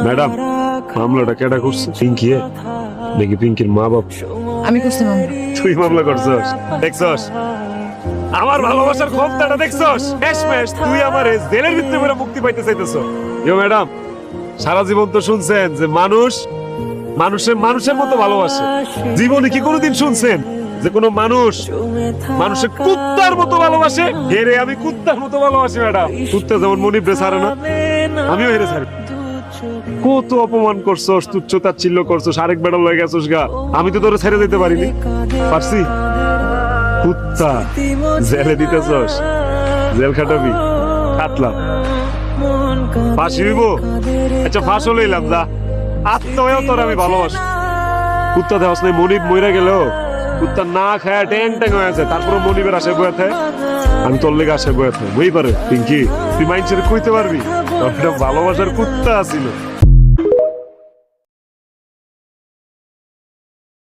Madam, মামলাটা কেডা করছে? পিঙ্কি নাকি পিঙ্কির মা বাপ? আমি করছি মামলা। তুই মামলা করছস? দেখছস আমার ভালোবাসার ক্ষমতাটা? দেখছস শেষমেশ তুই আমার জেলের ভিতরে করে মুক্তি পাইতে চাইতেছ। ইয়ো ম্যাডাম, সারা জীবন তো শুনছেন যে মানুষ মানুষের মতো ভালোবাসে। জীবনে কি কোনোদিন শুনছেন যে কোনো মানুষ মানুষের কুত্তার মতো ভালোবাসে? হেরে আমি কুত্তার মতো ভালোবাসি ম্যাডাম। কুত্তা যেমন মনিবরে ছাড়ে না, আমিও হেরে ছাড়ি। কত অপমান করছস, তুচ্ছ তাচ্ছিল্য করছস, আরেক বেড়া লয়ে গেছস গা। আমি তো তোরে ছেড়ে দিতে পারিনি, পারছি? কুত্তা জেলে দিতেছস, জেল খাটাবি, কাটলাম, ফাঁসি হইব। আচ্ছা ফাঁস লইলাম, যা আত্মহ্যাও তোর আমি ভালোবাসি। কুত্তা দেওয়াস নাই, মনিব মইরা গেলেও কুত্তা না খায় ট্যাং ট্যাং হয়ে আছে, তারপরে মনিবের আশায় বয়ে থাকে। আমি তোর লেগে আশায় বয়ে থাকি, বই পারে পিঙ্কি, তুই মাইন্ড ছেড়ে কইতে পারবি তোর একটা ভালোবাসার কুত্তা আছিল।